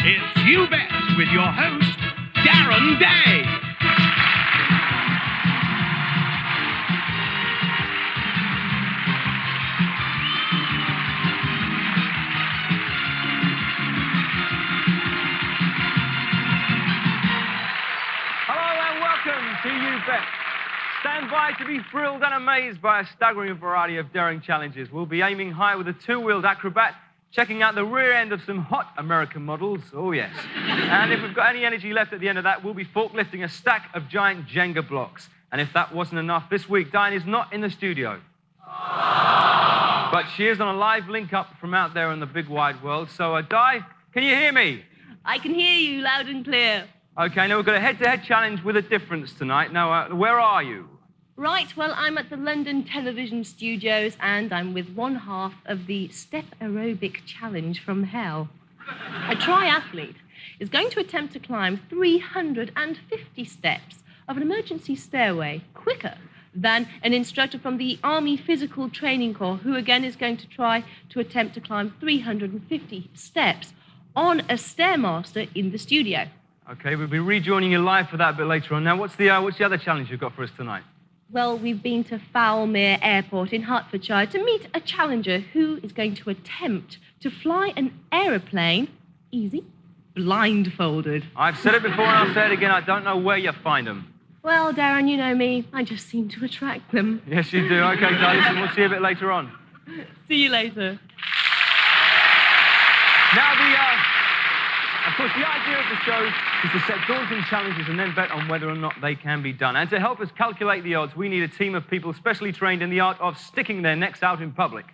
It's You Bet with your host, Darren Day. Hello and welcome to You Bet. Stand by to be thrilled and amazed by a staggering variety of daring challenges. We'll be aiming high with a two-wheeled acrobat, checking out the rear end of some hot American models, oh yes. And if we've got any energy left at the end of that, we'll be forklifting a stack of giant Jenga blocks. And if that wasn't enough, this week, Diane is not in the studio. But she is on a live link-up from out there in the big wide world. So, Di, can you hear me? I can hear you loud and clear. Okay, now we've got a head-to-head challenge with a difference tonight. Now, where are you? Right, well, I'm at the London Television Studios and I'm with one half of the Step Aerobic Challenge from Hell. A triathlete is going to attempt to climb 350 steps of an emergency stairway quicker than an instructor from the Army Physical Training Corps, who again is going to try to attempt to climb 350 steps on a Stairmaster in the studio. Okay, we'll be rejoining you live for that a bit later on. Now, what's the other challenge you've got for us tonight? Well, we've been to Foulmere Airport in Hertfordshire to meet a challenger who is going to attempt to fly an aeroplane, easy, blindfolded. I've said it before and I'll say it again, I don't know where you find them. Well, Darren, you know me. I just seem to attract them. Yes, you do. Okay, darling, we'll see you a bit later on. See you later. Now, of course, the idea of the show is to set daunting challenges and then bet on whether or not they can be done. And to help us calculate the odds, we need a team of people specially trained in the art of sticking their necks out in public.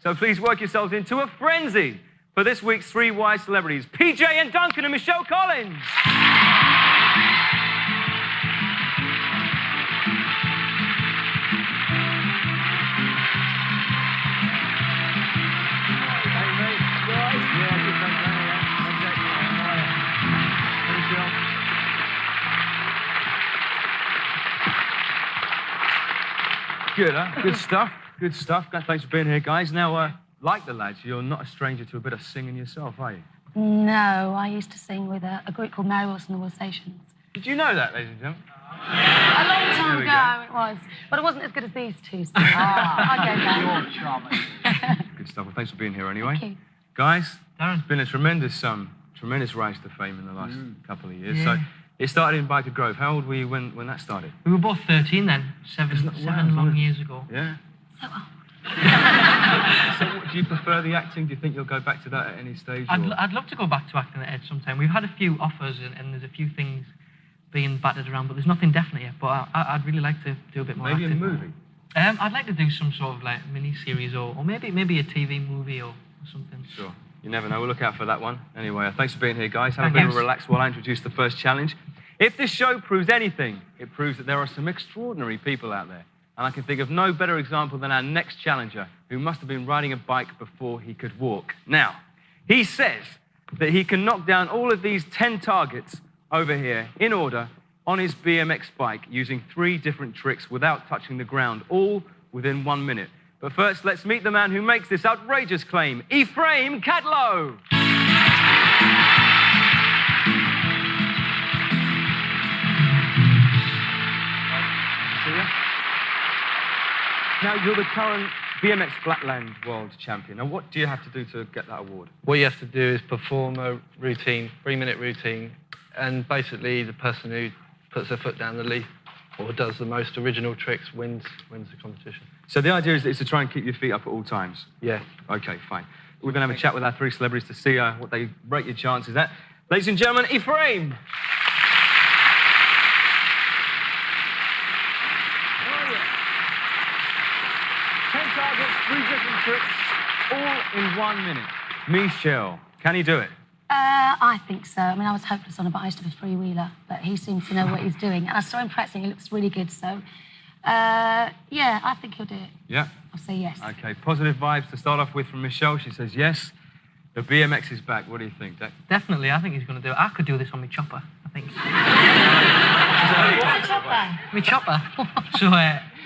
So please work yourselves into a frenzy for this week's three wise celebrities, PJ and Duncan and Michelle Collins. Good, huh? Good stuff. Good stuff. Thanks for being here, guys. Now, like the lads, you're not a stranger to a bit of singing yourself, are you? No, I used to sing with a group called Mary Wilson and the Wilsations. Did you know that, ladies and gentlemen? A long time ago it was, but it wasn't as good as these two. So I gave that. You're charming. Good stuff. Well, thanks for being here anyway. Thank you. Guys, Darren's been a tremendous rise to fame in the last couple of years. Yeah. So it started in Biker Grove. How old were you when that started? We were both 13 then, seven long years ago. Yeah. So old. So do you prefer the acting? Do you think you'll go back to that at any stage? I'd love to go back to acting at sometime. We've had a few offers and there's a few things being battered around, but there's nothing definite yet. But I'd really like to do a bit more Maybe acting. a movie? I'd like to do some sort of like mini-series or maybe a TV movie or something. Sure. You never know. We'll look out for that one. Anyway, thanks for being here, guys. Have a bit of a relax while I introduce the first challenge. If this show proves anything, it proves that there are some extraordinary people out there. And I can think of no better example than our next challenger, who must have been riding a bike before he could walk. Now, he says that he can knock down all of these 10 targets over here in order on his BMX bike using 3 different tricks without touching the ground, all within 1 minute. But first, let's meet the man who makes this outrageous claim, Ephraim Cadlow. Now, you're the current BMX Flatland World Champion. Now, what do you have to do to get that award? What you have to do is perform a routine, 3-minute routine, and basically the person who puts their foot down the leaf or does the most original tricks wins the competition. So the idea is to try and keep your feet up at all times? Yeah. Okay, fine. We're going to have a chat with our 3 celebrities to see what they rate your chances at. Ladies and gentlemen, Ephraim. Oh, yeah. 10 targets, 3 different tricks, all in 1 minute. Michelle, can he do it? I think so. I mean, I was hopeless on it, but I used to have a three-wheeler, but he seems to know what he's doing. And I saw him practicing. He looks really good, so... yeah, I think he'll do it. Yeah? I'll say yes. OK, positive vibes to start off with from Michelle. She says yes. The BMX is back. What do you think, Dec? Definitely, I think he's going to do it. I could do this on my chopper, I think. What's a chopper? My chopper. So,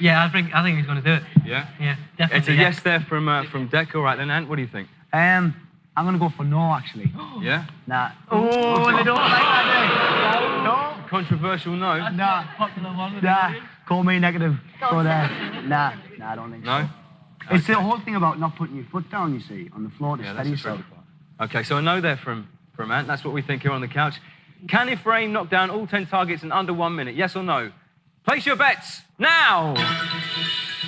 yeah, I think he's going to do it. Yeah? Yeah, definitely. It's a yes there from Dec. All right, then, Ant, what do you think? I I'm going to go for no, actually. Yeah? Nah. Oh, they don't like that, no. Controversial no. Nah. Popular one with Nah. the Call me negative. But, nah, I don't think so. No? It's the whole thing about not putting your foot down, you see, on the floor to steady yourself. Okay, so a no there from Ant. That's what we think here on the couch. Can Ephraim knock down all 10 targets in under 1 minute? Yes or no? Place your bets now.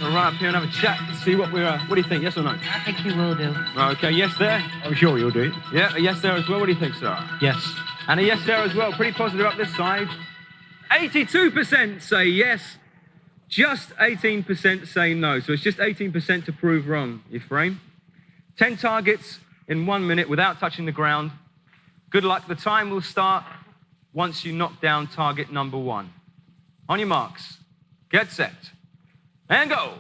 We'll run up here and have a chat to see what we're. What do you think? Yes or no? I think you will do. Okay, yes there. I'm sure you'll do it. Yeah, a yes there as well. What do you think, Sarah? Yes. And a yes there as well. Pretty positive up this side. 82% say yes. Just 18% say no. So it's just 18% to prove wrong, Ephraim. 10 targets in 1 minute without touching the ground. Good luck. The time will start once you knock down target number 1. On your marks, get set, and go.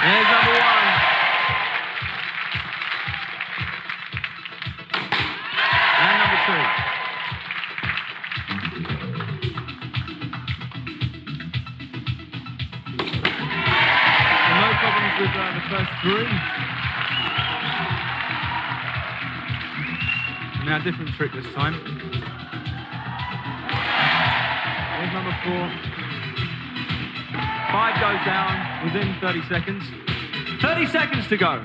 There's number 1. And number 2. No problems with the first 3. Now, different trick this time. There's number 4. 5 goes down within 30 seconds. 30 seconds to go.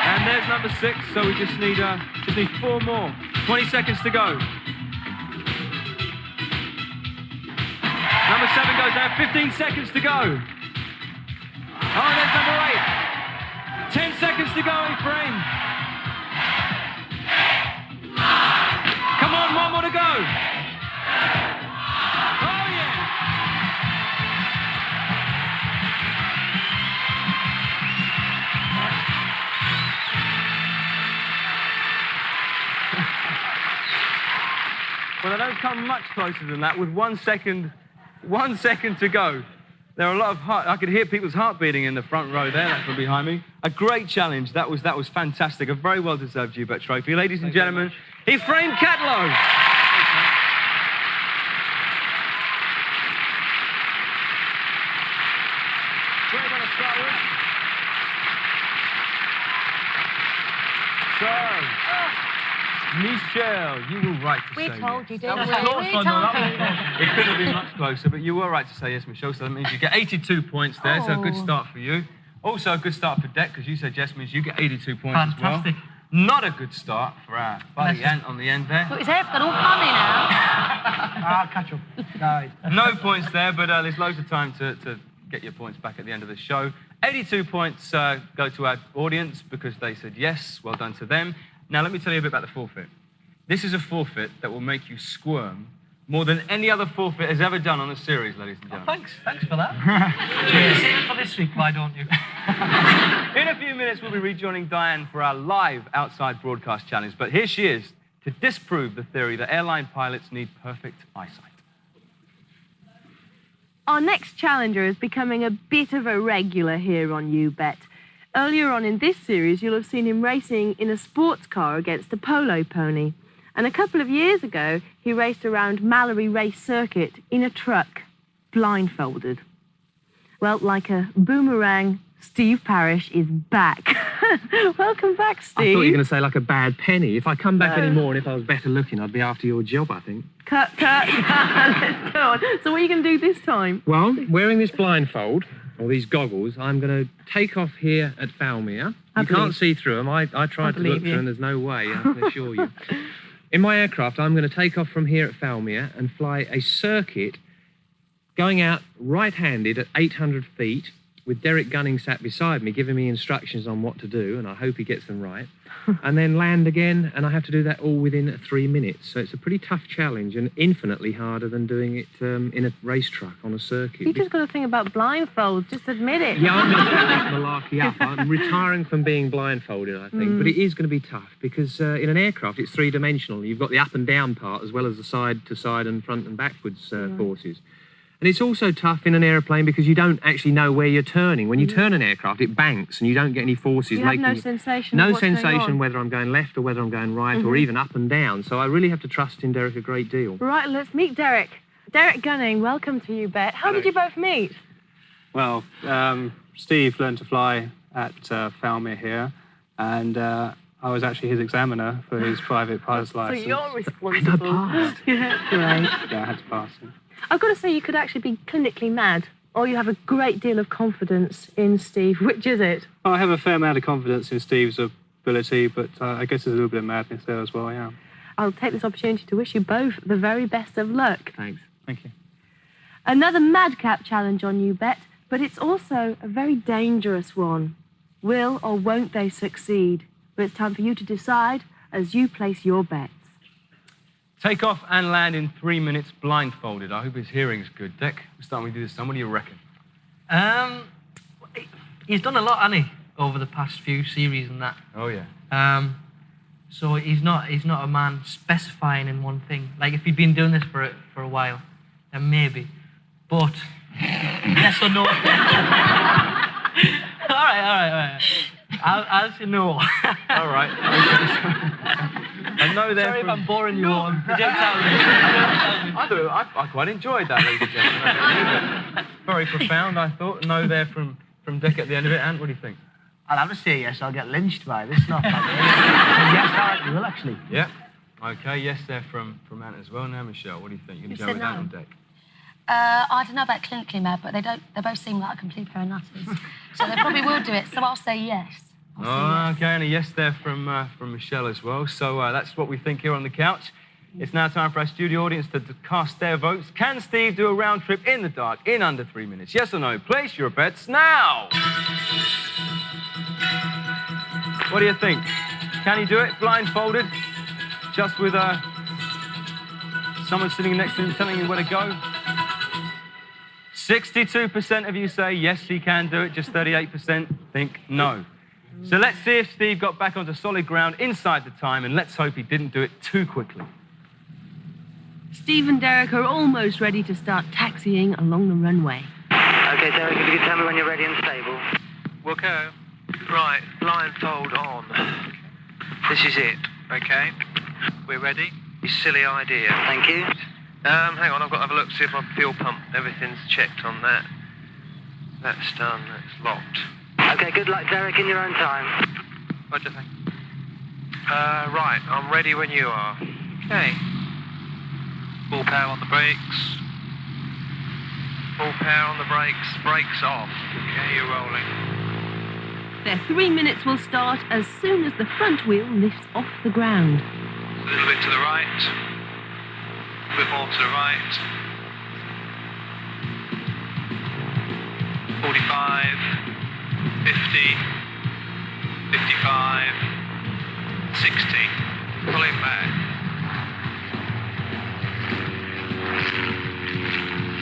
And there's number 6, so we just need 4 more. 20 seconds to go. Number 7 goes down, 15 seconds to go. Oh, and there's number 8. 10 seconds to go, Ephraim. Come on, 1 more to go. Oh, yeah. Well, they don't come much closer than that with 1 second to go. There are a lot of I could hear people's heart beating in the front row there, from behind me. A great challenge. That was fantastic. A very well-deserved Ubet trophy. Ladies and gentlemen, Ephraim Catlow. Where are we going to start with? Michelle, you were right to say We told yes. you, didn't we? That was close, We I know told that you. It couldn't have been much closer, but you were right to say yes, Michelle, so that means you get 82 points there, so a good start for you. Also a good start for Dec, because you said yes means you get 82 points Fantastic. as well. Not a good start for our buddy Ant on the end there. Look, his hair's gone all funny now. I'll catch up. Guys. No points there, but there's loads of time to get your points back at the end of the show. 82 points go to our audience because they said yes. Well done to them. Now, let me tell you a bit about the forfeit. This is a forfeit that will make you squirm more than any other forfeit has ever done on a series, ladies and gentlemen. Thanks for that. Save it for this week, why don't you? In a few minutes, we'll be rejoining Diane for our live outside broadcast challenge. But here she is to disprove the theory that airline pilots need perfect eyesight. Our next challenger is becoming a bit of a regular here on Ubet. Earlier on in this series, you'll have seen him racing in a sports car against a polo pony. And a couple of years ago, he raced around Mallory Race Circuit in a truck, blindfolded. Well, like a boomerang, Steve Parrish is back. Welcome back, Steve. I thought you were going to say like a bad penny. If I come back anymore and if I was better looking, I'd be after your job, I think. Cut. Let's go on. So what are you going to do this time? Well, wearing this blindfold, or these goggles, I'm going to take off here at Falmere. You can't see through them. I tried to look through them. There's no way, I can assure you. In my aircraft, I'm going to take off from here at Falmere and fly a circuit going out right-handed at 800 feet with Derek Gunning sat beside me, giving me instructions on what to do, and I hope he gets them right, and then land again, and I have to do that all within 3 minutes. So it's a pretty tough challenge and infinitely harder than doing it in a race truck on a circuit. You just got to think about blindfolds. Just admit it. Yeah, I'm going to set this malarkey up. I'm retiring from being blindfolded, I think. But it is going to be tough because in an aircraft, it's three-dimensional. You've got the up and down part as well as the side-to-side and front and backwards forces. And it's also tough in an aeroplane because you don't actually know where you're turning. When you turn an aircraft, it banks and you don't get any forces. You have no sensation. No of what's going sensation on. whether I'm going left or whether I'm going right or even up and down. So I really have to trust in Derek a great deal. Right, let's meet Derek. Derek Gunning, welcome to you, Bet. How did you both meet? Well, Steve learned to fly at Falmere here, and I was actually his examiner for his private pilot's license. So you're responsible. And Yeah, great. Yeah, I had to pass it. I've got to say, you could actually be clinically mad, or you have a great deal of confidence in Steve. Which is it? I have a fair amount of confidence in Steve's ability, but I guess there's a little bit of madness there as well, yeah. I'll take this opportunity to wish you both the very best of luck. Thanks. Thank you. Another madcap challenge on you, Bet, but it's also a very dangerous one. Will or won't they succeed? But it's time for you to decide as you place your bets. Take off and land in 3 minutes blindfolded. I hope his hearing's good. Dec, we're starting with you this time. What do you reckon? He's done a lot, hasn't he, over the past few series and that. Oh, yeah. So he's not a man specifying in one thing. Like, if he'd been doing this for a while, then maybe. But, yes or no? All right. I'll say no. All right. I know they're Sorry if I'm boring you on. I quite enjoyed that, ladies and gentlemen. Very profound, I thought. No there from Dec at the end of it. Ant, what do you think? I'll have to say yes, I'll get lynched by this. Not bad. Yes, I will, actually. Yeah. Okay, yes there from Ant as well. Now, Michelle, what do you think? You're going to go with Ant or Dec? I don't know about clinically mad, but they both seem like complete pair of nutters. So they probably will do it, so I'll say yes. Okay, and a yes there from Michelle as well. So that's what we think here on the couch. It's now time for our studio audience to cast their votes. Can Steve do a round trip in the dark in under 3 minutes? Yes or no? Place your bets now. What do you think? Can he do it blindfolded? Just with someone sitting next to him telling him where to go? 62% of you say yes, he can do it. Just 38% think no. So let's see if Steve got back onto solid ground inside the time, and let's hope he didn't do it too quickly. Steve and Derek are almost ready to start taxiing along the runway. Okay, Derek, if you could tell me when you're ready and stable. We'll go. Right, blindfold on. This is it, okay? We're ready? Silly idea. Thank you. Hang on, I've got to have a look, see if my fuel pump, everything's checked on that. That's done, that's locked. Okay, good luck, Derek, in your own time. Roger, thanks. Right, I'm ready when you are. Okay. Full power on the brakes. Full power on the brakes. Brakes off. Okay, you're rolling. Their 3 minutes will start as soon as the front wheel lifts off the ground. A little bit to the right. A bit more to the right. 45, 50, 55, 60. Pull it back.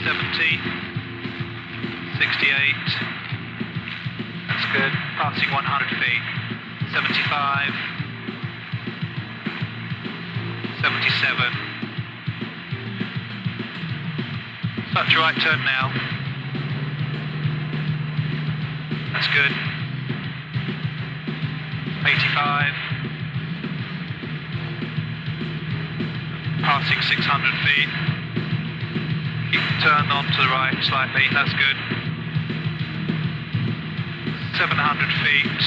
70, 68. That's good. Passing 100 feet. 75, 77. Touch right turn now. That's good. 85. Passing 600 feet. Keep the turn on to the right slightly. That's good. 700 feet.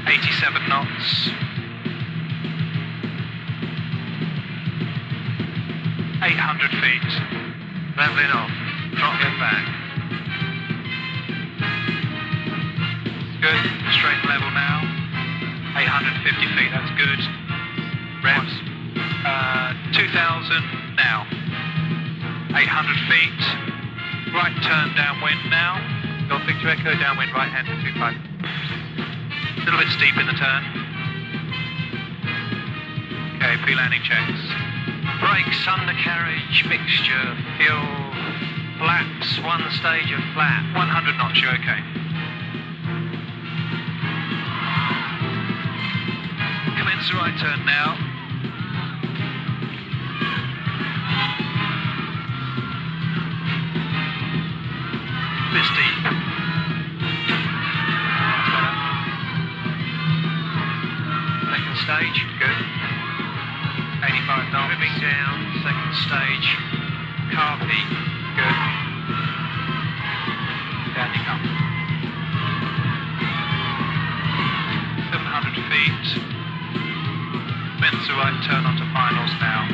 87 knots. 800 feet. Leveling off. Throttling back. Good. Straight level now. 850 feet. That's good. Revs. 2,000 now. 800 feet. Right turn downwind now. Golf Victor Echo downwind right hand 25. A little bit steep in the turn. Okay, pre-landing checks. Brakes, undercarriage, mixture, fuel, flaps, one stage of flat, 100 knots, you're okay. Commence the right turn now. knots. Moving down, second stage. Carpy. Good. Down you come. 700 feet. Bends the right turn onto finals now.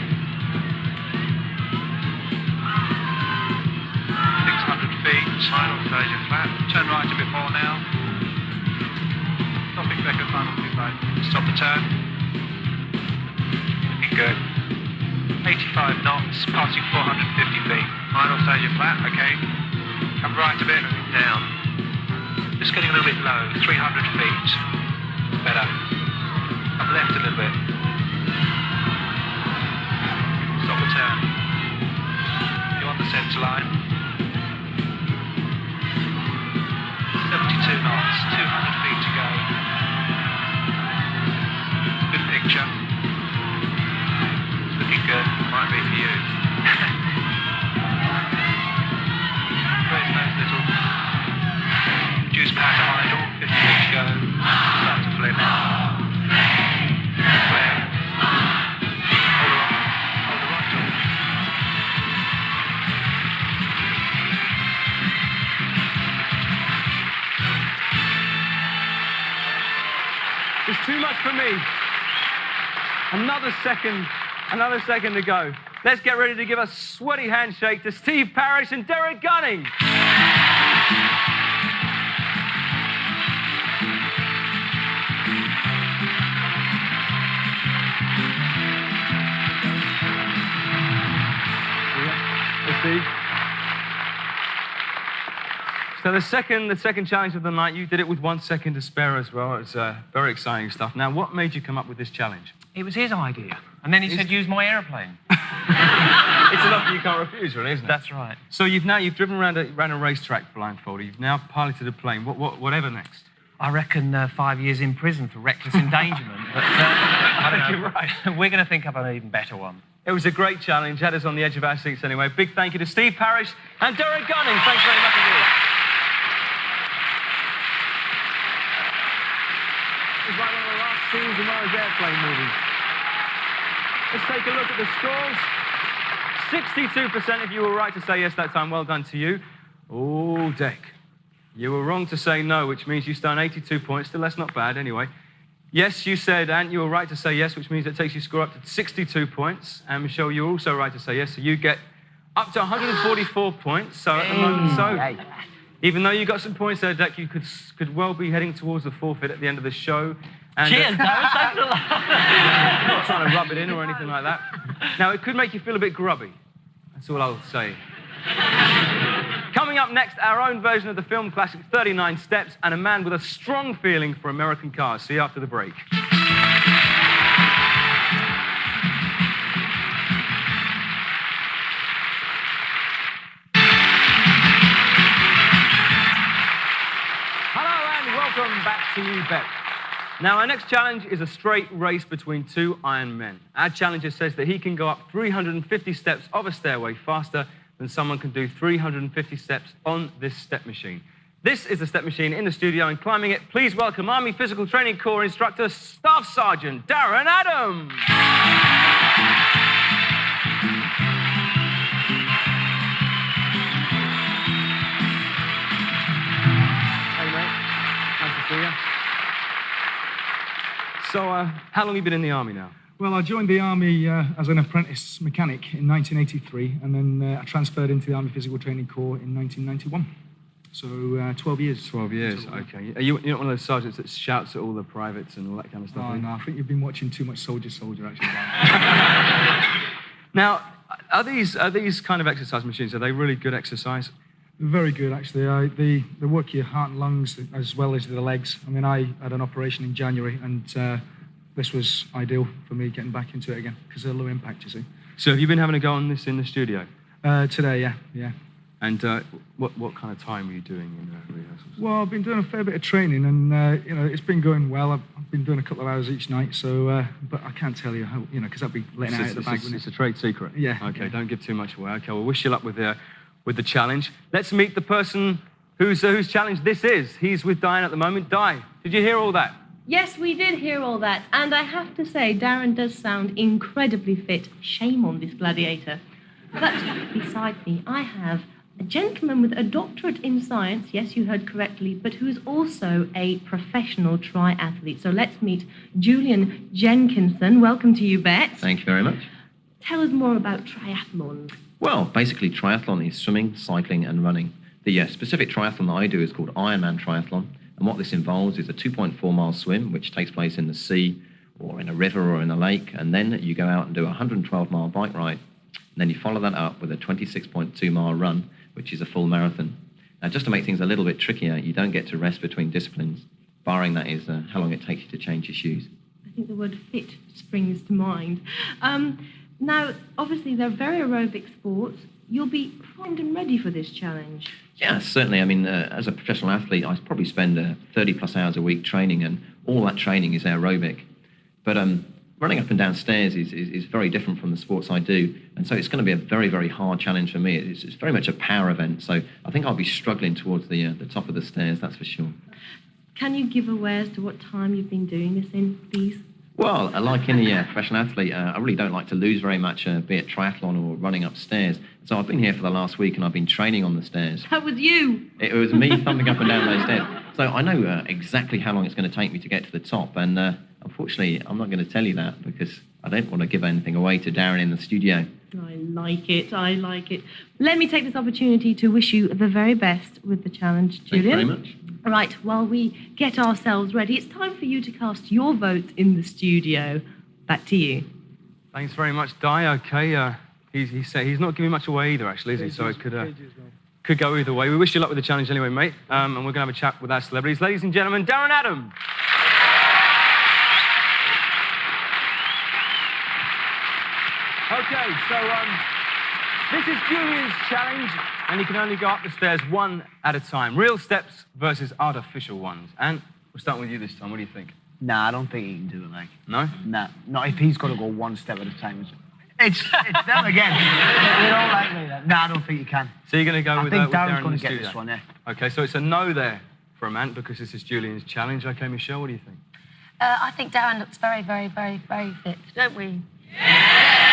600 feet. Final stage of flat. Turn right a bit more now. Stopping Becker, final two right. Stop the turn. Looking good. 85 knots, passing 450 feet. Final stage of flat, okay. Come right a bit, down. Just getting a little bit low, 300 feet. Better. Up left a little bit. Stop the turn. You're on the centre line. 72 knots, 200 feet to go. Good picture. It's looking good. Might be for you. Raise nose little. Reduce power to idle. 50 feet to go. Start to flip. Flare. Hold on. Hold the right door. It's too much for me. Another second to go. Let's get ready to give a sweaty handshake to Steve Parrish and Derek Gunning. Hey, Steve. So the second challenge of the night, you did it with 1 second to spare as well. It's very exciting stuff. Now, what made you come up with this challenge? It was his idea. And then he said, use my aeroplane. It's an offer you can't refuse, really, isn't it? That's right. So you've driven around a racetrack blindfolded. You've now piloted a plane. Whatever next? I reckon 5 years in prison for reckless endangerment. But I don't know. You're right. We're going to think of an even better one. It was a great challenge. Had us on the edge of our seats anyway. Big thank you to Steve Parrish and Derek Gunning. Thanks very much indeed. It's like one of the last scenes in one of those airplane movies. Let's take a look at the scores. 62% of you were right to say yes that time. Well done to you. Oh, Dec. You were wrong to say no, which means you stand 82 points. Still, that's not bad anyway. Yes, you said, Ant, you were right to say yes, which means it takes your score up to 62 points. And Michelle, you were also right to say yes, so you get up to 144 points. So at the moment, even though you got some points there, Dec, you could well be heading towards the forfeit at the end of the show. And, Cheers, Darren. Thanks a lot. I'm not trying to rub it in or anything like that. Now, it could make you feel a bit grubby. That's all I'll say. Coming up next, our own version of the film classic 39 Steps and a man with a strong feeling for American cars. See you after the break. Hello and welcome back to You Bet. Now, our next challenge is a straight race between two Iron Men. Our challenger says that he can go up 350 steps of a stairway faster than someone can do 350 steps on this step machine. This is the step machine in the studio, and climbing it, please welcome Army Physical Training Corps instructor, Staff Sergeant Darren Adams. Hey, mate. Nice to see you. So, how long have you been in the Army now? Well, I joined the Army as an apprentice mechanic in 1983, and then I transferred into the Army Physical Training Corps in 1991. So, 12 years. 12 years, okay. You're not one of those sergeants that shouts at all the privates and all that kind of stuff? Oh, no, I think you've been watching too much Soldier, actually. Now, are these kind of exercise machines, are they really good exercise? Very good, actually. They work your heart and lungs as well as the legs. I mean, I had an operation in January, and this was ideal for me getting back into it again, because they're low impact, you see. So have you been having a go on this in the studio? Today, yeah. And what kind of time were you doing in rehearsals? Well, I've been doing a fair bit of training, and it's been going well. I've been doing a couple of hours each night, so but I can't tell you how, because I'd be letting out at the back. It's a trade secret. Yeah. Okay, don't give too much away. Okay, well, wish you luck with the challenge. Let's meet the person whose challenge this is. He's with Diane at the moment. Di, did you hear all that? Yes, we did hear all that. And I have to say, Darren does sound incredibly fit. Shame on this gladiator. But beside me, I have a gentleman with a doctorate in science, yes, you heard correctly, but who is also a professional triathlete. So let's meet Julian Jenkinson. Welcome to you, Bet. Thank you very much. Tell us more about triathlon. Well, basically, triathlon is swimming, cycling, and running. The specific triathlon that I do is called Ironman Triathlon, and what this involves is a 2.4-mile swim, which takes place in the sea or in a river or in a lake, and then you go out and do a 112-mile bike ride. And then you follow that up with a 26.2-mile run, which is a full marathon. Now, just to make things a little bit trickier, you don't get to rest between disciplines, barring that is how long it takes you to change your shoes. I think the word fit springs to mind. Now, obviously, they're very aerobic sports. You'll be primed and ready for this challenge. Yeah, certainly. I mean, as a professional athlete, I probably spend 30-plus hours a week training, and all that training is aerobic. But running up and down stairs is very different from the sports I do, and so it's going to be a very, very hard challenge for me. It's very much a power event, so I think I'll be struggling towards the top of the stairs, that's for sure. Can you give away as to what time you've been doing this in, please? Well, like any professional athlete, I really don't like to lose very much, be it triathlon or running upstairs. So I've been here for the last week and I've been training on the stairs. That was you. It was me thumping up and down those stairs. So I know exactly how long it's going to take me to get to the top. And unfortunately, I'm not going to tell you that because I don't want to give anything away to Darren in the studio. I like it. I like it. Let me take this opportunity to wish you the very best with the challenge, Julian. Thank you very much. Right, while we get ourselves ready, it's time for you to cast your vote in the studio. Back to you. Thanks very much, Di. Okay, he's not giving much away either, actually, is he? So it could go either way. We wish you luck with the challenge anyway, mate. And we're going to have a chat with our celebrities. Ladies and gentlemen, Darren Adam. Okay, so this is Julian's challenge, and you can only go up the stairs one at a time. Real steps versus artificial ones. And we'll start with you this time. What do you think? Nah, I don't think he can do it, mate. No? Nah, not if he's got to go one step at a time. It's them again. They don't like me. Nah, I don't think you can. So you're going to go with Darren's Darren going in to the get studio? this one, yeah. Okay, so it's a no there from Ant because this is Julian's challenge. Okay, Michelle, what do you think? I think Darren looks very, very, very, very fit, don't we? Yeah!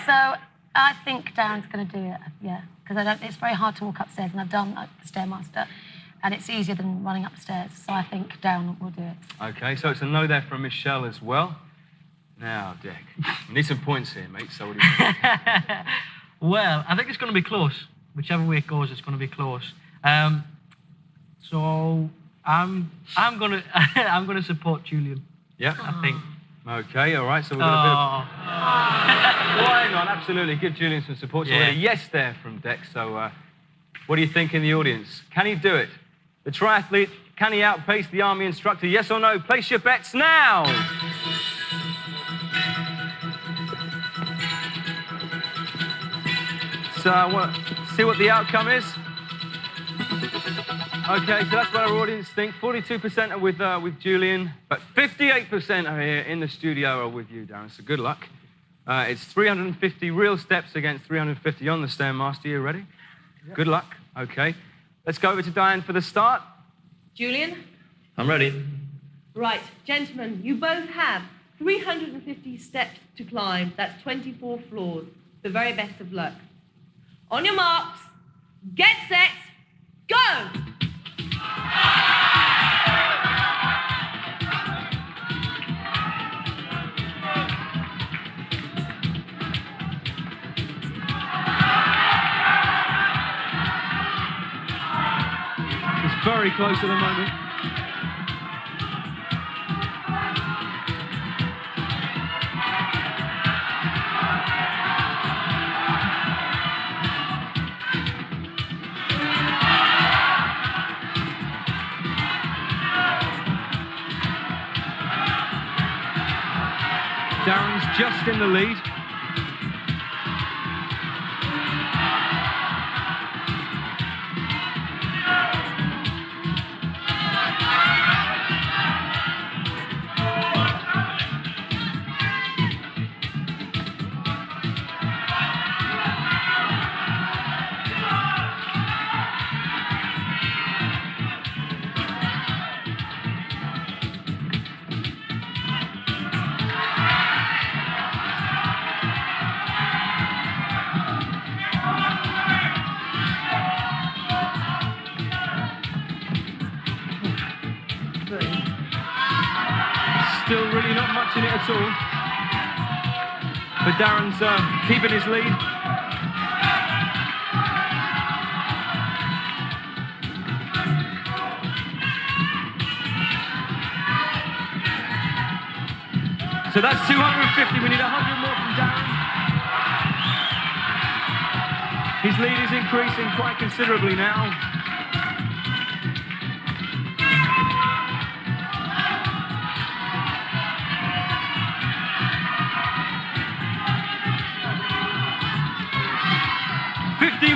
So I think Darren's going to do it, yeah, because it's very hard to walk upstairs, and I've done the Stairmaster, and it's easier than running upstairs. So I think Darren will do it. Okay, so it's a no there from Michelle as well. Now, Dec, you need some points here, mate. So what do you think? Well, I think it's going to be close. Whichever way it goes, it's going to be close. So I'm going to support Julian. Yeah, I think. Okay, all right. So we've got a bit of... Why not? Absolutely. Give Julian some support. So we had a yes there from Dec. So what do you think in the audience? Can he do it? The triathlete, can he outpace the army instructor? Yes or no? Place your bets now. So I want to see what the outcome is. Okay, so that's what our audience think. 42% are with Julian, but 58% are here in the studio are with you, Darren. So good luck. It's 350 real steps against 350 on the Stairmaster. You ready? Yep. Good luck. Okay. Let's go over to Diane for the start. Julian? I'm ready. Right, gentlemen, you both have 350 steps to climb. That's 24 floors. The very best of luck. On your marks, get set, go! It's very close at the moment. Darren's just in the lead. much in it at all. But Darren's keeping his lead. So that's 250. We need 100 more from Darren. His lead is increasing quite considerably now.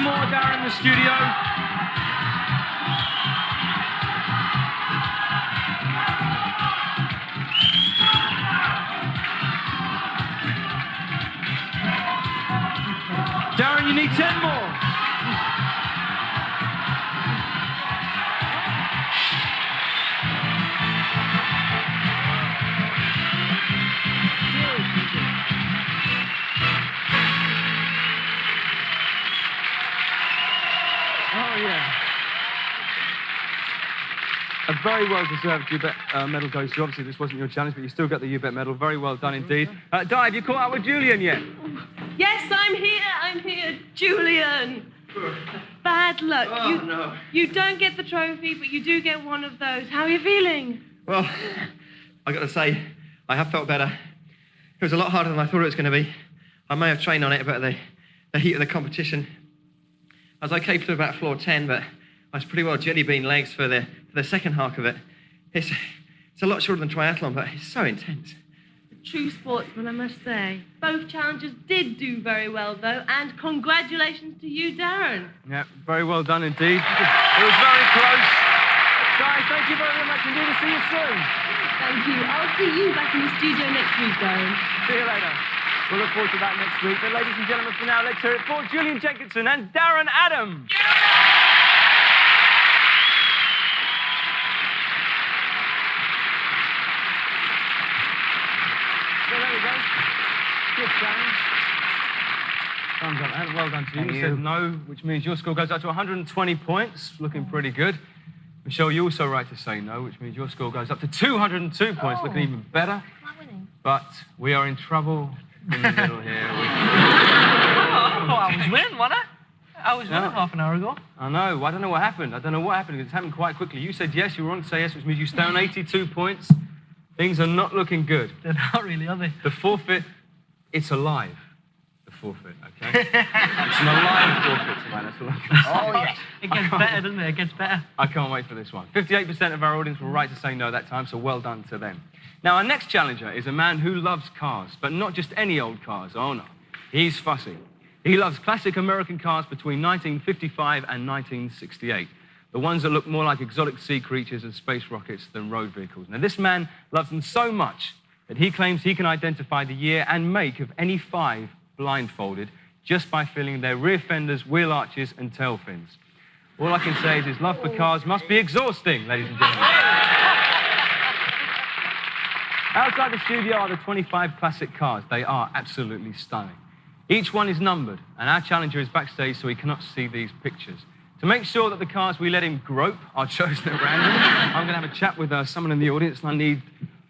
More Darren in the studio. Darren, you need 10 more. Oh, yeah. A very well-deserved U-Bet medal goes to. Obviously, this wasn't your challenge, but you still got the U-Bet medal. Very well done indeed. Di, have you caught up with Julian yet? Yes, I'm here, Julian. Bad luck. You don't get the trophy, but you do get one of those. How are you feeling? Well, I got to say, I have felt better. It was a lot harder than I thought it was going to be. I may have trained on it, but the heat of the competition, I was okay through about floor 10, but I was pretty well jelly bean legs for the second half of it. It's a lot shorter than triathlon, but it's so intense. True sportsman, I must say. Both challengers did do very well, though, and congratulations to you, Darren. Yeah, very well done indeed. It was very close. Guys, thank you very much indeed. We'll see you soon. Thank you. I'll see you back in the studio next week, Darren. See you later. We'll look forward to that next week. But ladies and gentlemen, for now, let's hear it for Julian Jenkinson and Darren Adam. So there we go. Good challenge. Thumbs up, and well done to you. You said no, which means your score goes up to 120 points. Looking pretty good. Michelle, you're also right to say no, which means your score goes up to 202 points. Looking even better. But we are in trouble in the middle here. I was winning, wasn't I? I was winning half an hour ago. I know. I don't know what happened. It's happened quite quickly. You said yes, you were wrong to say yes, which means you stay on 82 points. Things are not looking good. They're not really, are they? The forfeit, it's alive. The forfeit, okay? It's an alive forfeit tonight, that's all I can say. Oh, yeah. It gets better, doesn't it? It gets better. I can't wait for this one. 58% of our audience were right to say no that time, so well done to them. Now, our next challenger is a man who loves cars, but not just any old cars. Oh, no. He's fussy. He loves classic American cars between 1955 and 1968. The ones that look more like exotic sea creatures and space rockets than road vehicles. Now, this man loves them so much that he claims he can identify the year and make of any 5 blindfolded just by feeling their rear fenders, wheel arches, and tail fins. All I can say is his love for cars must be exhausting, ladies and gentlemen. Outside the studio are the 25 classic cars. They are absolutely stunning. Each one is numbered, and our challenger is backstage so he cannot see these pictures. To make sure that the cars we let him grope are chosen at random, I'm going to have a chat with someone in the audience, and I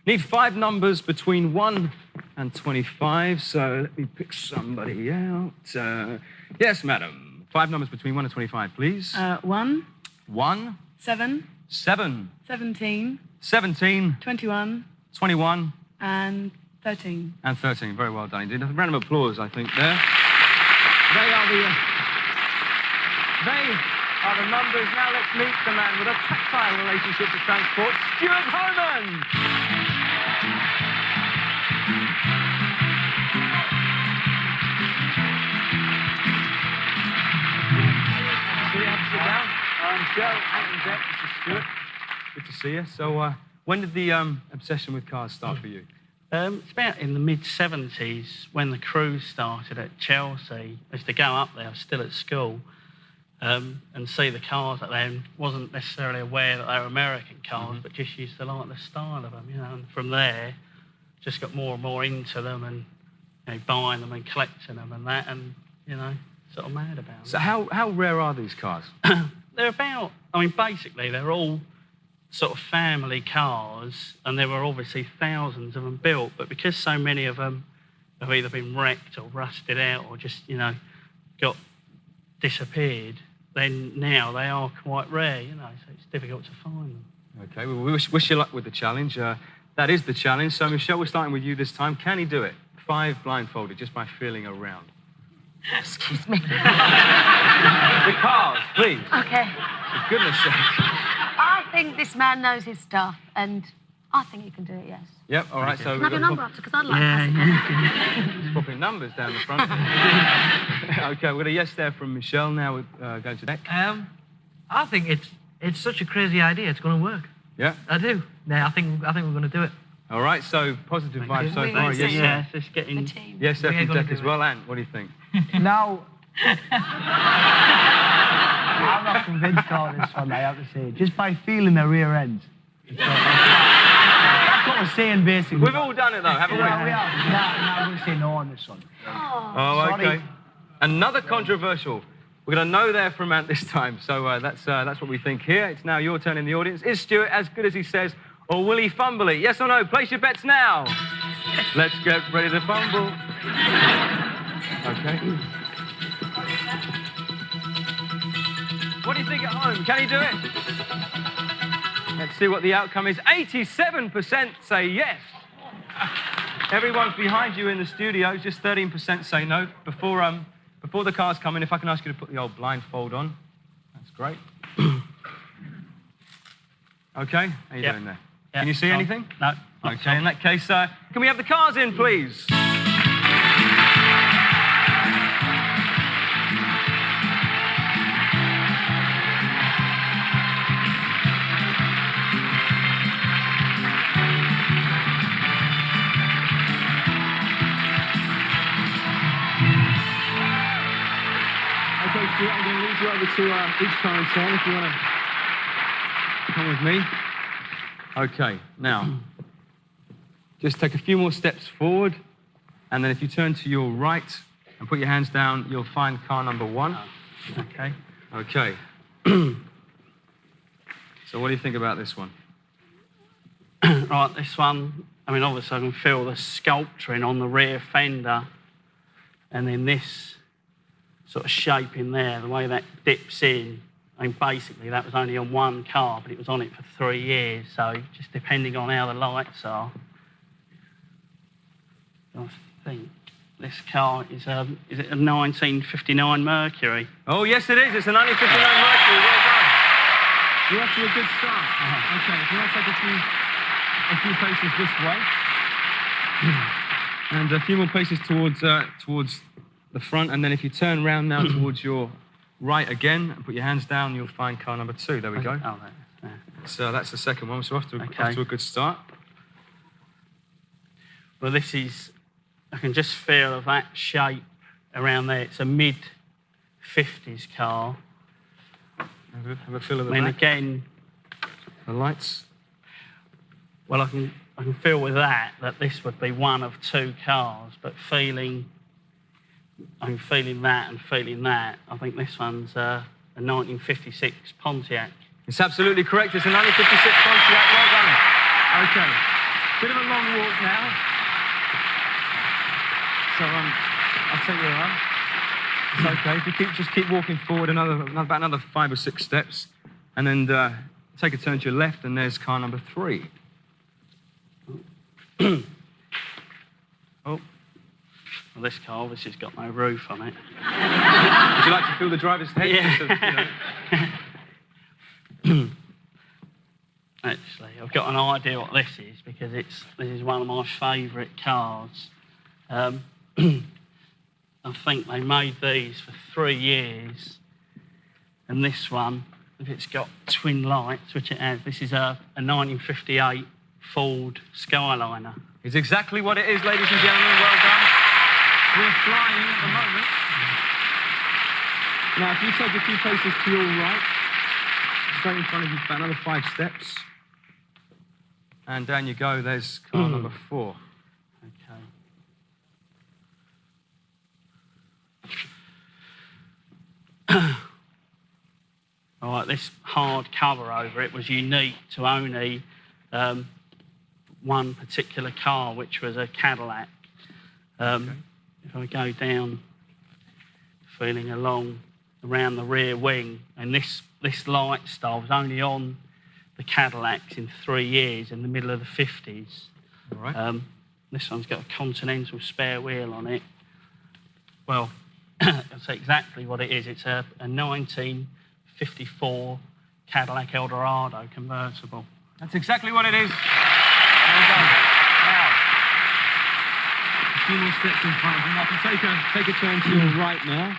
need 5 numbers between 1 and 25, so let me pick somebody out. Yes, madam. 5 numbers between 1 and 25, please. 1. 1. 7. 7. 17. 17. 21. 21. And 13. And 13. Very well done indeed. A round of applause, I think, there. They are the numbers. Now let's meet the man with a tactile relationship to transport, Stuart Homan. Sit down. Joe, Ant and Dec, this is Stuart. Good to see you. So, when did the obsession with cars start for you? It's about in the mid-70s when the cruise started at Chelsea. I used to go up there, I was still at school, and see the cars that then wasn't necessarily aware that they were American cars, but just used to like the style of them, you know. And from there, just got more and more into them and, you know, buying them and collecting them and that, and, you know, sort of mad about them. So how rare are these cars? They're about, I mean, basically, they're all sort of family cars, and there were obviously thousands of them built, but because so many of them have either been wrecked or rusted out or just, got disappeared, then now they are quite rare, so it's difficult to find them. Okay, well, we wish you luck with the challenge. That is the challenge. So, Michelle, we're starting with you this time. Can he do it? 5 blindfolded, just by feeling around. Excuse me. The cars, please. Okay. For goodness sake. I think this man knows his stuff, and I think he can do it, yes. Yep, all right, so... Can I have your number up, because I'd like to. Swapping numbers down the front. Okay, we've got a yes there from Michelle. Now we're going to Dec. I think it's such a crazy idea. It's going to work. Yeah? I do. Yeah, I think we're going to do it. All right, so positive vibes so far. Yes, yeah, it's getting... Yes, there from Dec as well. Ant, what do you think? Now, I'm not convinced on this one, I have to say. Just by feeling the rear ends. That's what we're saying, basically. We've all done it, though, haven't we? Yeah, we have. No, I'm going to say no on this one. Oh, okay. Sorry. Another controversial. We're going to know there from Ant this time. So that's what we think here. It's now your turn in the audience. Is Stuart as good as he says, or will he fumble it? Yes or no? Place your bets now. Let's get ready to fumble. Okay. What do you think at home? Can he do it? Let's see what the outcome is. 87% say yes. Everyone's behind you in the studio. Just 13% say no. Before the cars come in, if I can ask you to put the old blindfold on. That's great. Okay, how you doing there? Yeah, can you see anything? No. Okay, in that case, can we have the cars in, please? Okay, Stuart, I'm going to lead you over to each car in turn if you want to come with me. Okay, now, just take a few more steps forward, and then if you turn to your right and put your hands down, you'll find car number 1. Okay. Okay. So what do you think about this one? Right, this one, I mean, obviously I can feel the sculpturing on the rear fender, and then this sort of shape in there, the way that dips in. I mean, basically, that was only on one car, but it was on it for 3 years, so just depending on how the lights are. I think this car is it a 1959 Mercury? Oh, yes, it is. It's a 1959 Mercury. Well done. You're off to a good start. Okay, if you want to take a few paces this way, and a few more paces towards the front, and then if you turn round now towards your right again and put your hands down, you'll find car number 2. There we go. Oh, there. So that's the second one. So off to a good start. Well, this is, I can just feel that shape around there. It's a mid-50s car. Have a feel of the And back. again, The lights. well, I can feel with that this would be one of 2 cars, but I'm feeling that and feeling that. I think this one's a 1956 Pontiac. It's absolutely correct. It's a 1956 Pontiac. Well done. Okay. Bit of a long walk now. So I'll take your arm. It's okay. If you just keep walking forward about another 5 or 6 steps, and then take a turn to your left, and there's car number 3. Oh. Well, this car obviously has got no roof on it. Would you like to feel the driver's head? Yeah. Actually, I've got an idea what this is because this is one of my favourite cars. I think they made these for 3 years, and this one, if it's got twin lights, which it has, this is a 1958 Ford Skyliner. It's exactly what it is, ladies and gentlemen. Well done. We're flying at the moment. Now, if you take a few paces to your right, straight in front of you, about another 5 steps, and down you go, there's car number 4. All right, this hard cover over it was unique to only one particular car, which was a Cadillac. If I go down, feeling along around the rear wing, and this light star was only on the Cadillacs in 3 years in the middle of the 50s. All right. This one's got a Continental spare wheel on it. Well, I'll say exactly what it is. It's a 1954 Cadillac Eldorado convertible. That's exactly what it is. Well done. Now, a few more steps in front of you. I can take a turn to your right now.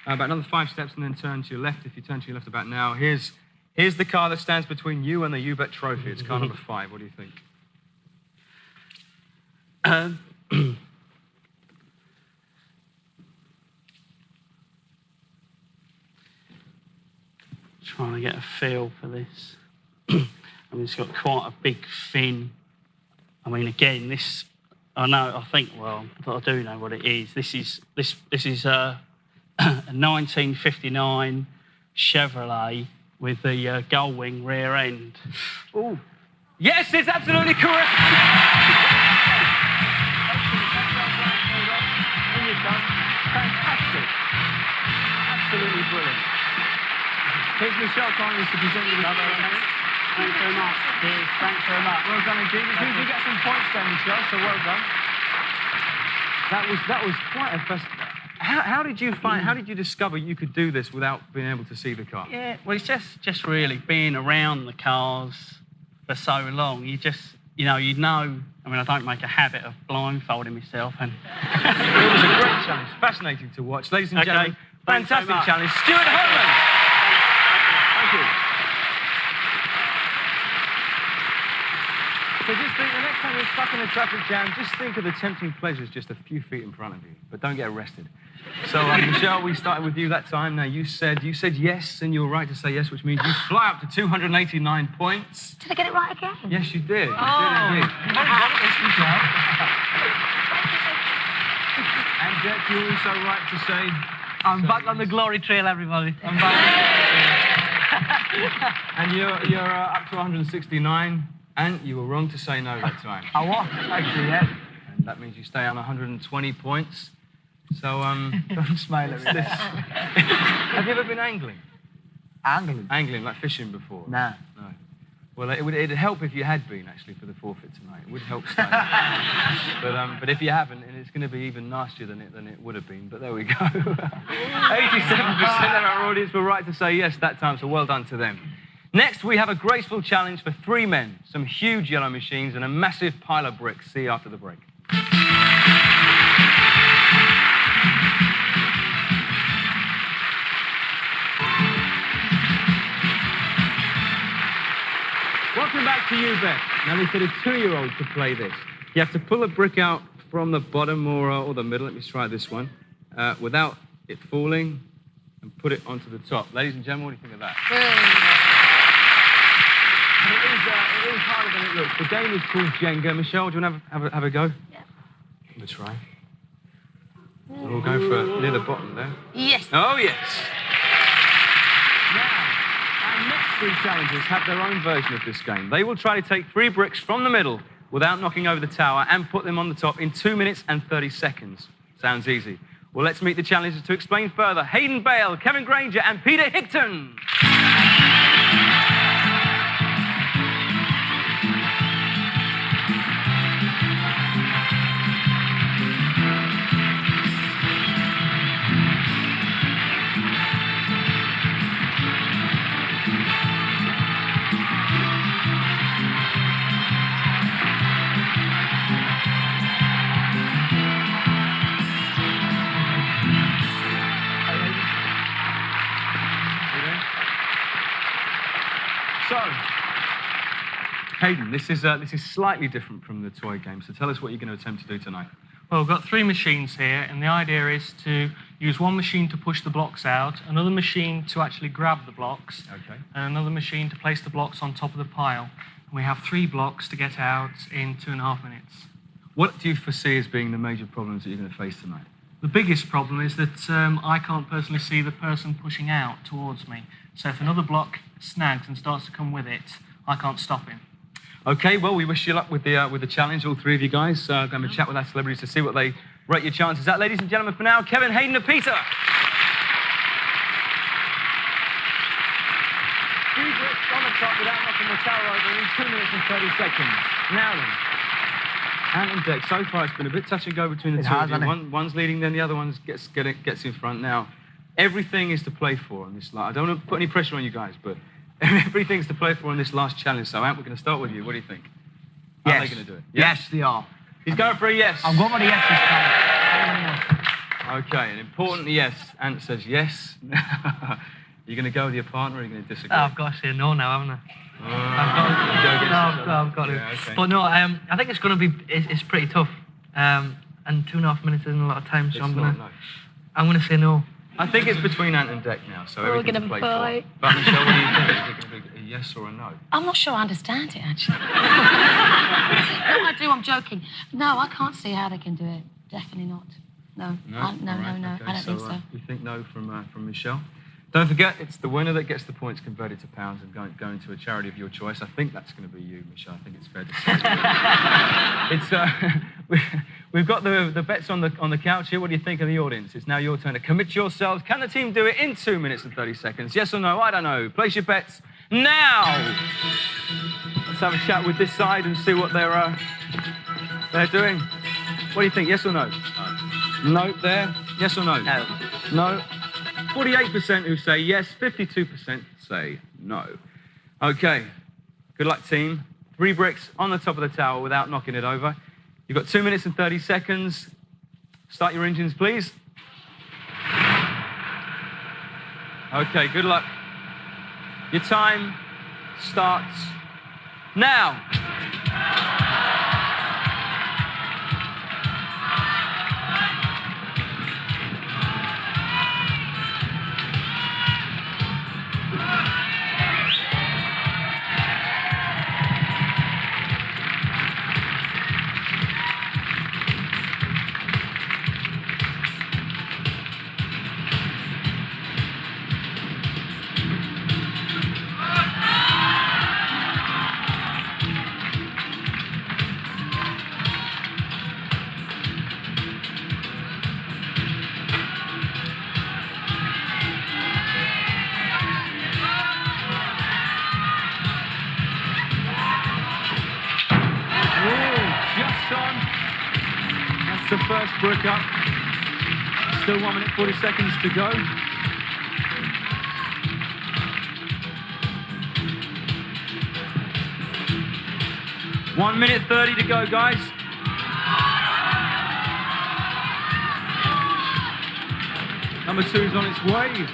About another 5 steps and then turn to your left. If you turn to your left about now, here's the car that stands between you and the U-Bet trophy. It's car number 5. What do you think? Trying to get a feel for this. I mean, it's got quite a big fin. I mean, again, this I think I do know what it is. This is a 1959 Chevrolet with the gull-wing rear end. Oh, yes, it's absolutely correct. When you're done, fantastic, absolutely brilliant. Here's Michelle Collins to present you with Thanks very much. Thanks very much. Well done indeed. You do get some points there, Michelle, so well done. That was quite a first. How did you discover you could do this without being able to see the car? Yeah, well, it's just really being around the cars for so long. You know. I mean, I don't make a habit of blindfolding myself, and it was a great challenge, fascinating to watch, ladies and gentlemen. Fantastic challenge, Stuart Holman. Thank you. So just think, the next time you're stuck in a traffic jam, just think of the tempting pleasures just a few feet in front of you, but don't get arrested. So, Michelle, we started with you that time. Now, you said yes, and you were right to say yes, which means you fly up to 289 points. Did I get it right again? Yes, you did. You did indeed. And, Dec, you're also right to say... I'm back on the glory trail, everybody. I'm back. And you're up to 169. And you were wrong to say no that time. I was, actually, yeah. And that means you stay on 120 points. So, Don't smile at me. Have you ever been angling? Angling? Angling, like fishing before? No. No. Well, it'd help if you had been, actually, for the forfeit tonight. It would help stay. But if you haven't, and it's going to be even nastier than it would have been. But there we go. 87% of our audience were right to say yes that time, so well done to them. Next, we have a graceful challenge for 3 men, some huge yellow machines, and a massive pile of bricks. See you after the break. Welcome back to U-Bet. Now, they said a 2-year-old could play this. You have to pull a brick out from the bottom or the middle. Let me try this one. Without it falling, and put it onto the top. Ladies and gentlemen, what do you think of that? It is harder than it looks. The game is called Jenga. Michelle, do you want to have a go? Yeah. Let's try. So we'll go for near the bottom there. Yes. Oh, yes. Now, our next 3 challengers have their own version of this game. They will try to take 3 bricks from the middle without knocking over the tower and put them on the top in 2 minutes and 30 seconds. Sounds easy. Well, let's meet the challengers to explain further. Hayden Bale, Kevin Granger, and Peter Hickton. So, Hayden, this is slightly different from the toy game, so tell us what you're going to attempt to do tonight. Well, we've got 3 machines here, and the idea is to use one machine to push the blocks out, another machine to actually grab the blocks, and another machine to place the blocks on top of the pile. And we have 3 blocks to get out in 2.5 minutes. What do you foresee as being the major problems that you're going to face tonight? The biggest problem is that I can't personally see the person pushing out towards me. So if another block snags and starts to come with it, I can't stop him. Okay, well, we wish you luck with the challenge, all three of you guys. Going to chat with our celebrities to see what they rate your chances at. Ladies and gentlemen, for now, Kevin, Hayden and Peter. 3 bricks on the top without knocking the tower over in 2 minutes and 30 seconds. Now then, Ant and Dec. So far, it's been a bit touch and go between the two of you. One's leading, then the other one gets in front. Now, everything is to play for on this. I don't want to put any pressure on you guys, but everything's to play for on this last challenge. So, Ant, we're going to start with you. What do you think? How are they going to do it? Yes, they are. He's going for a yes. I'm going for a yes this time. Okay, an important yes. Ant says yes. You're going to go with your partner, or are you going to disagree? I've got to say no now, haven't I? I've got to. Yeah, okay. But no, I think it's going to be. It's pretty tough, and 2.5 minutes isn't a lot of time, so I'm going to say no. I think it's between Ant and Dec now, so We're going everything's to play fight. for. But Michelle, what do you think? Is it going to be a yes or a no? I'm not sure I understand it, actually. No, I do. I'm joking. No, I can't see how they can do it. Definitely not. No. No. No. Okay, I don't think so. You think no from Michelle? Don't forget, it's the winner that gets the points converted to pounds and going to a charity of your choice. I think that's going to be you, Michelle. I think it's fair to say. We've got the bets on the couch here. What do you think of the audience? It's now your turn to commit yourselves. Can the team do it in 2 minutes and 30 seconds? Yes or no? I don't know. Place your bets now. Let's have a chat with this side and see what they're doing. What do you think? Yes or no? No. There. Yes or no? No. No. 48% who say yes, 52% say no. Okay, good luck, team. 3 bricks on the top of the tower without knocking it over. You've got 2 minutes and 30 seconds. Start your engines, please. Okay, good luck. Your time starts now. The first brick up. Still 1 minute 40 seconds to go. One minute 30 to go, guys. Number 2's on its way.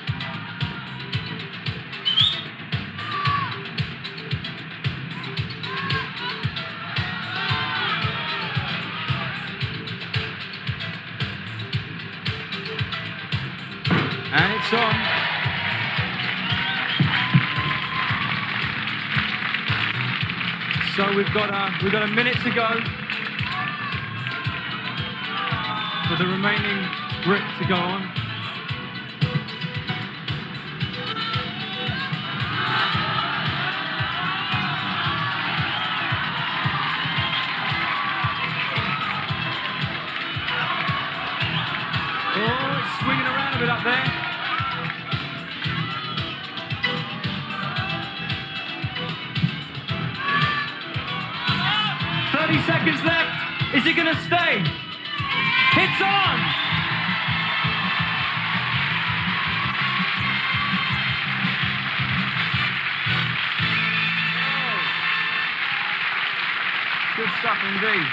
And it's on. So we've got a minute to go for the remaining brick to go on. Oh, it's swinging around a bit up there. Seconds left. Is it going to stay? It's on. Good stuff indeed.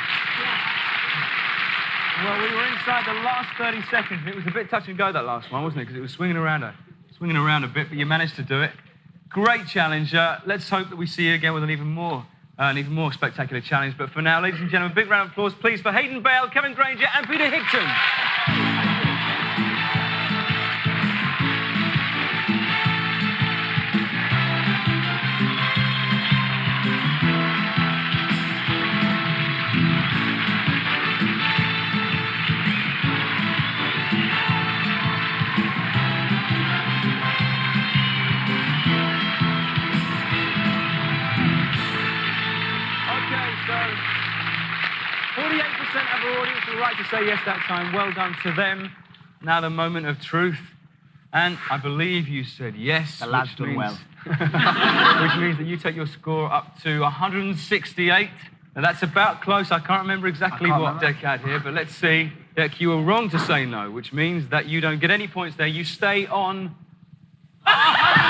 Well, we were inside the last 30 seconds. It was a bit touch and go, that last one, wasn't it? Because it was swinging around a bit, but you managed to do it. Great challenge. Let's hope that we see you again with an even more spectacular challenge. But for now, ladies and gentlemen, big round of applause, please, for Hayden Bale, Kevin Granger, and Peter Hickton. of our audience were right to say yes that time. Well done to them. Now the moment of truth. And I believe you said yes. The lad's done well. Which means that you take your score up to 168. Now that's about close. I can't remember exactly what Dec had here, but let's see. Dec, you were wrong to say no, which means that you don't get any points there. You stay on 169.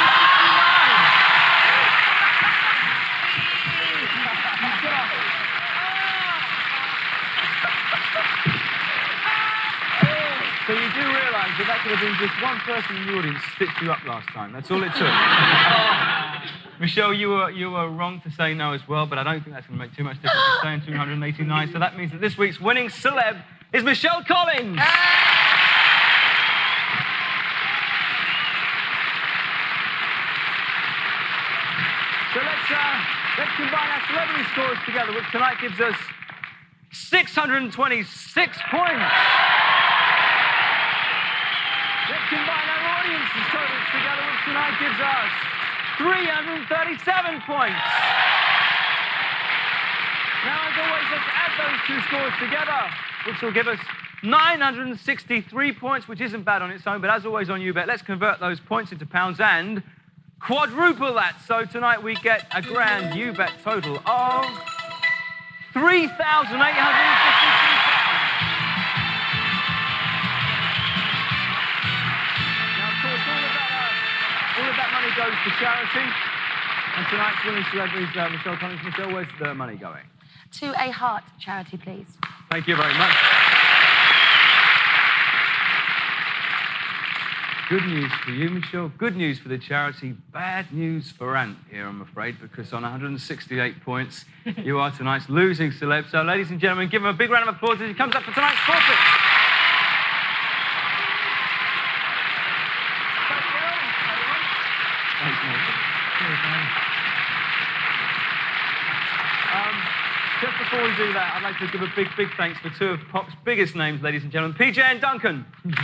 So you do realise that could have been just one person in the audience stitched you up last time. That's all it took. Michelle, you were wrong to say no as well, but I don't think that's going to make too much difference. You're staying 289, so that means that this week's winning celeb is Michelle Collins. So let's combine our celebrity scores together, which tonight gives us 626 points. Let's combine our audience's totals together, which tonight gives us 337 points. Now, as always, let's add those two scores together, which will give us 963 points, which isn't bad on its own, but as always on YouBet, let's convert those points into pounds and quadruple that. So tonight we get a grand YouBet total of 3,853 pounds. All of that money goes to charity. And tonight's winning celebrity is Michelle Collins. Michelle, where's the money going? To a heart charity, please. Thank you very much. Good news for you, Michelle. Good news for the charity. Bad news for Ant here, I'm afraid, because on 168 points, you are tonight's losing celeb. So, ladies and gentlemen, give him a big round of applause as he comes up for tonight's forfeit. Thanks, mate. Just before we do that, I'd like to give a big thanks for two of Pop's biggest names, ladies and gentlemen, PJ and Duncan. And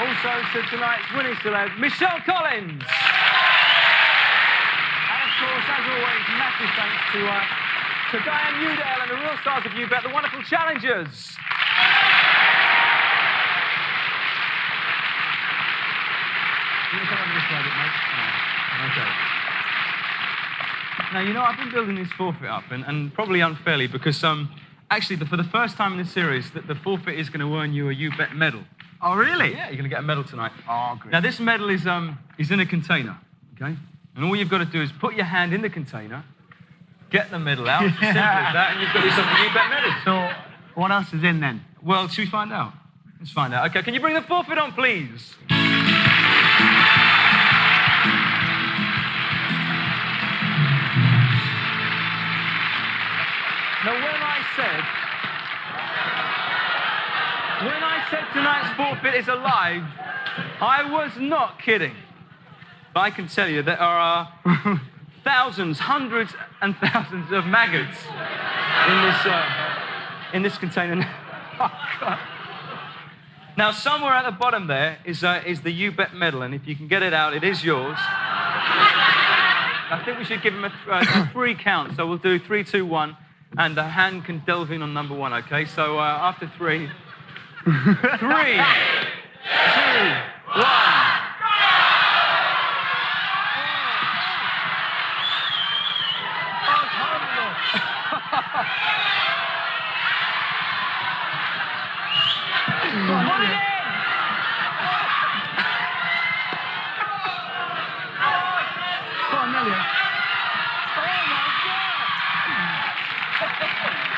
also to tonight's winning celeb, Michelle Collins. And of course, as always, massive thanks to Diane Udale and the real stars of YouBet, the wonderful challengers. You want to come over this way a bit, mate? Oh, okay. Now, you know, I've been building this forfeit up, and probably unfairly, because actually, for the first time in this series, the forfeit is going to earn you a YouBet medal. Oh, really? Yeah, you're going to get a medal tonight. Oh, great. Now, this medal is in a container, okay? And all you've got to do is put your hand in the container, get the medal out, it's as simple as that, and you've got yourself a YouBet medal. So, what else is in then? Well, should we find out? Let's find out. Okay, can you bring the forfeit on, please? Now, when I said tonight's forfeit is alive, I was not kidding. But I can tell you there are thousands, hundreds and thousands of maggots in this container. Oh, God. Now, somewhere at the bottom there is the YouBet medal, and if you can get it out, it is yours. I think we should give him a 3 count, so we'll do 3, 2, 1. And the hand can delve in on number 1, okay? So after 3, 3, 2, 1.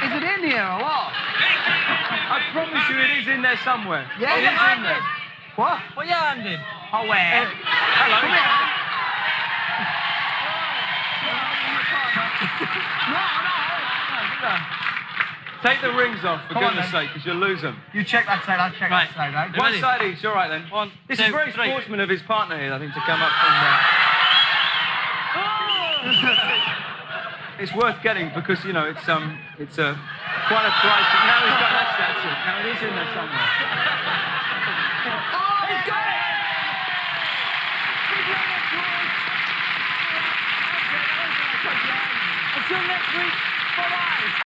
Is it in here or what? I promise you it is in there somewhere. Yeah, it is in there. What? What are you handing? Oh, where? Hello. Come here. Take the rings off, for goodness sake, because you'll lose them. You check that side, I'll check that side, right? One side each, all right then. This is very sportsman of his partner here, I think, to come up and... It's worth getting because, you know, it's quite a price. Now he's got that statue. Now it is in there somewhere. Oh, he's got it! Big round of applause. Until next week, bye-bye.